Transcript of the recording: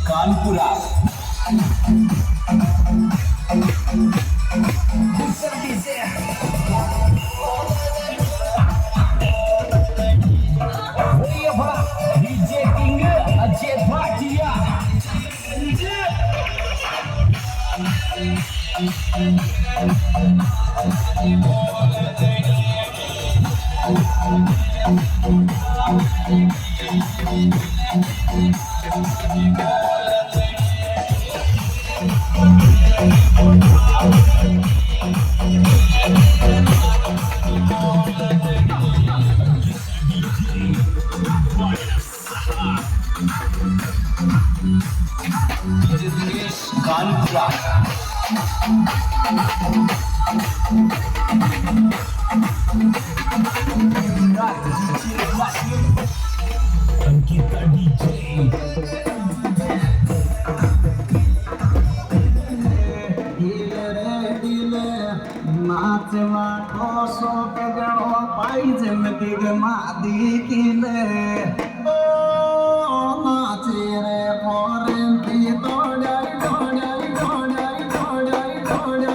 Kanpura DJ king Ajay Bhatia Kanpura Ankita DJ नाचवा ठोसो के गणो पाई जिंदगी के मादी किले ओ नाचे रे फोरेंती तोड़ाई तोड़ाई तोड़ाई तोड़ाई तोड़ाई